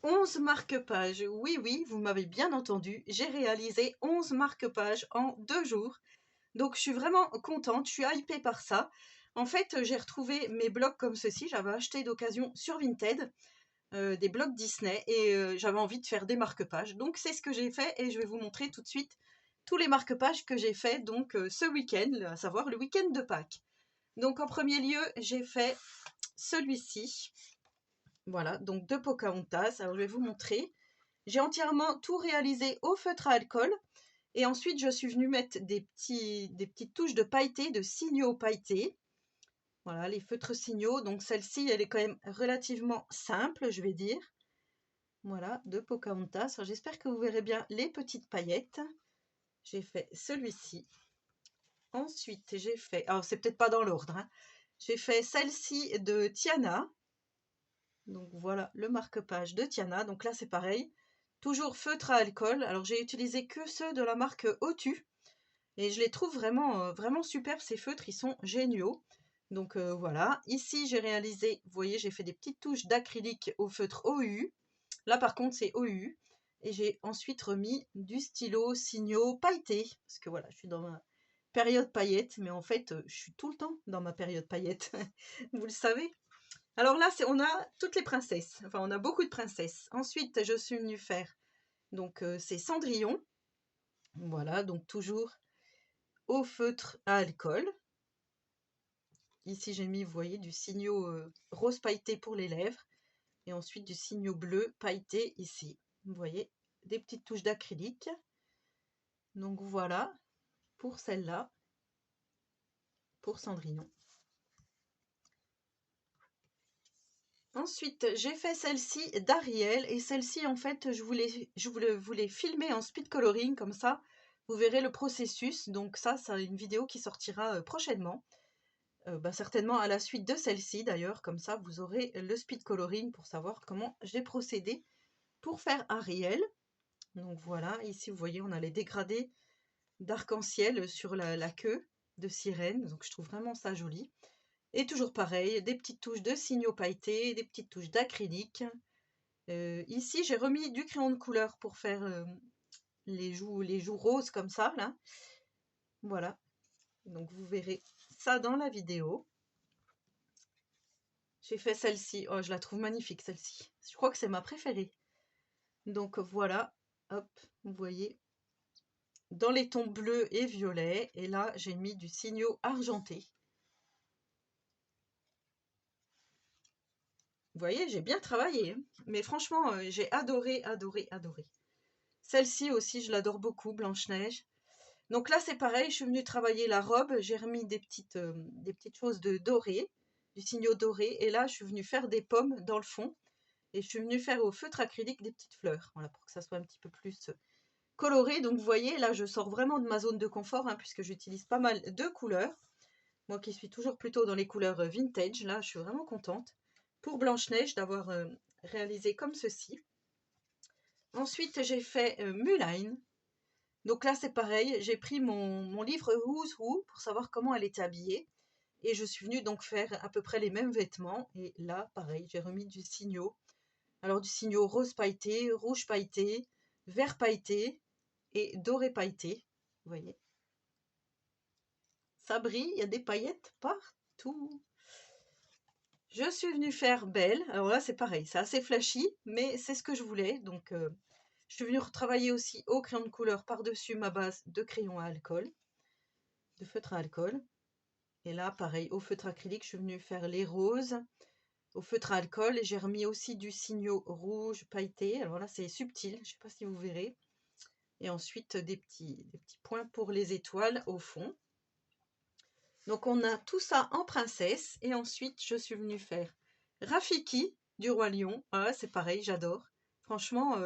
11 marque-pages. Oui, oui, vous m'avez bien entendu. J'ai réalisé 11 marque-pages en 2 jours. Donc, je suis vraiment contente. Je suis hypée par ça. En fait, j'ai retrouvé mes blocs comme ceci. J'avais acheté d'occasion sur Vinted des blocs Disney et j'avais envie de faire des marque-pages. Donc, c'est ce que j'ai fait et je vais vous montrer tout de suite tous les marque-pages que j'ai fait donc ce week-end, à savoir le week-end de Pâques. Donc, en premier lieu, j'ai fait celui-ci. Voilà, donc de Pocahontas. Alors, je vais vous montrer. J'ai entièrement tout réalisé au feutre à alcool. Et ensuite, je suis venue mettre des petites touches de pailleté, de signaux pailletés. Voilà, les feutres signaux. Donc, celle-ci, elle est quand même relativement simple, je vais dire. Voilà, de Pocahontas. Alors, j'espère que vous verrez bien les petites paillettes. J'ai fait celui-ci. Ensuite, j'ai fait... Alors, c'est peut-être pas dans l'ordre, hein. J'ai fait celle-ci de Tiana. Donc voilà le marque-page de Tiana. Donc là c'est pareil, toujours feutre à alcool. Alors j'ai utilisé que ceux de la marque Otu et je les trouve vraiment, vraiment super ces feutres, ils sont géniaux. Donc voilà, ici j'ai réalisé, vous voyez j'ai fait des petites touches d'acrylique au feutre OU. Là par contre c'est OU. Et j'ai ensuite remis du stylo signaux pailleté. Parce que voilà, je suis dans ma période paillette, mais en fait je suis tout le temps dans ma période paillette. Vous le savez. Alors là, on a toutes les princesses. Enfin, on a beaucoup de princesses. Ensuite, je suis venue faire, donc, c'est Cendrillon. Voilà, donc toujours au feutre à alcool. Ici, j'ai mis, vous voyez, du signaux rose pailleté pour les lèvres. Et ensuite, du signaux bleu pailleté ici. Vous voyez, des petites touches d'acrylique. Donc voilà, pour celle-là, pour Cendrillon. Ensuite, j'ai fait celle-ci d'Ariel et celle-ci, en fait, voulais filmer en speed coloring comme ça. Vous verrez le processus. Donc ça, c'est une vidéo qui sortira prochainement. Certainement à la suite de celle-ci d'ailleurs. Comme ça, vous aurez le speed coloring pour savoir comment j'ai procédé pour faire Ariel. Donc voilà, ici vous voyez, on a les dégradés d'arc-en-ciel sur la queue de sirène. Donc je trouve vraiment ça joli. Et toujours pareil, des petites touches de signaux pailletés, des petites touches d'acrylique. Ici, j'ai remis du crayon de couleur pour faire les joues roses comme ça, là. Voilà. Donc, vous verrez ça dans la vidéo. J'ai fait celle-ci. Oh, je la trouve magnifique, celle-ci. Je crois que c'est ma préférée. Donc, voilà. Hop, vous voyez. Dans les tons bleus et violets. Et là, j'ai mis du signaux argenté. Vous voyez, j'ai bien travaillé, hein. Mais franchement, j'ai adoré, adoré, adoré. Celle-ci aussi, je l'adore beaucoup, Blanche-Neige. Donc là, c'est pareil, je suis venue travailler la robe, j'ai remis des petites choses de doré, du signaux doré, et là, je suis venue faire des pommes dans le fond, et je suis venue faire au feutre acrylique des petites fleurs, voilà, pour que ça soit un petit peu plus coloré. Donc vous voyez, là, je sors vraiment de ma zone de confort, hein, puisque j'utilise pas mal de couleurs. Moi qui suis toujours plutôt dans les couleurs vintage, là, je suis vraiment contente pour Blanche-Neige d'avoir réalisé comme ceci. Ensuite, j'ai fait Mulan. Donc là, c'est pareil, j'ai pris mon livre Who's Who pour savoir comment elle était habillée. Et je suis venue donc faire à peu près les mêmes vêtements. Et là, pareil, j'ai remis du signaux. Alors du signaux rose pailleté, rouge pailleté, vert pailleté et doré pailleté. Vous voyez, ça brille, il y a des paillettes partout. Je suis venue faire Belle. Alors là, c'est pareil, c'est assez flashy, mais c'est ce que je voulais. Donc, je suis venue retravailler aussi au crayon de couleur par-dessus ma base de crayon à alcool, de feutre à alcool. Et là, pareil, au feutre acrylique, je suis venue faire les roses. Au feutre à alcool, et j'ai remis aussi du signaux rouge pailleté. Alors là, c'est subtil, je ne sais pas si vous verrez. Et ensuite, des petits points pour les étoiles au fond. Donc, on a tout ça en princesse. Et ensuite, je suis venue faire Rafiki du Roi Lion. Ah, c'est pareil, j'adore. Franchement,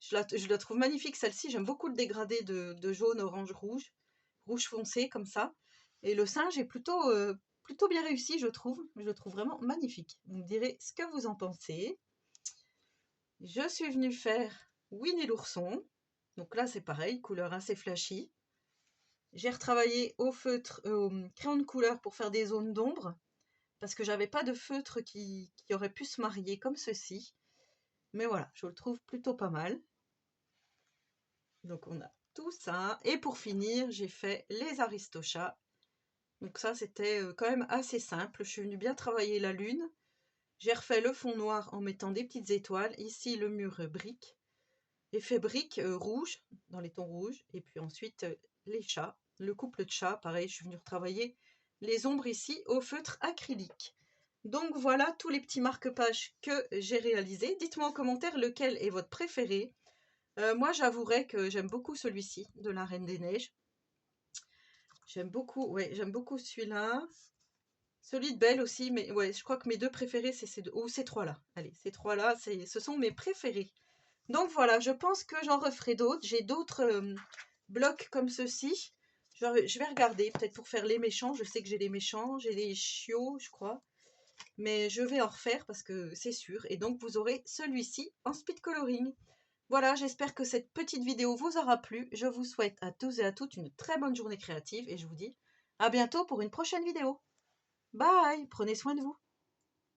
je la trouve magnifique, celle-ci. J'aime beaucoup le dégradé de jaune, orange, rouge. Rouge foncé, comme ça. Et le singe est plutôt bien réussi, je trouve. Je le trouve vraiment magnifique. Vous me direz ce que vous en pensez. Je suis venue faire Winnie l'ourson. Donc là, c'est pareil, couleur assez flashy. J'ai retravaillé au feutre, au crayon de couleur pour faire des zones d'ombre. Parce que j'avais pas de feutre qui aurait pu se marier comme ceci. Mais voilà, je le trouve plutôt pas mal. Donc on a tout ça. Et pour finir, j'ai fait les Aristochats. Donc ça, c'était quand même assez simple. Je suis venue bien travailler la lune. J'ai refait le fond noir en mettant des petites étoiles. Ici, le mur brique. J'ai fait brique rouge, dans les tons rouges. Et puis ensuite, les chats. Le couple de chats, pareil, je suis venue retravailler les ombres ici au feutre acrylique. Donc voilà tous les petits marque-pages que j'ai réalisés. Dites-moi en commentaire lequel est votre préféré. Moi, j'avouerai que j'aime beaucoup celui-ci, de la Reine des Neiges. J'aime beaucoup, ouais, j'aime beaucoup celui-là. Celui de Belle aussi, mais ouais, je crois que mes deux préférés, c'est ces deux, ou ces trois-là. Allez, ces trois-là, ce sont mes préférés. Donc voilà, je pense que j'en referai d'autres. J'ai d'autres blocs comme ceci. Je vais regarder, peut-être pour faire les méchants. Je sais que j'ai les méchants, j'ai les chiots, je crois. Mais je vais en refaire parce que c'est sûr. Et donc, vous aurez celui-ci en speed coloring. Voilà, j'espère que cette petite vidéo vous aura plu. Je vous souhaite à tous et à toutes une très bonne journée créative et je vous dis à bientôt pour une prochaine vidéo. Bye, prenez soin de vous.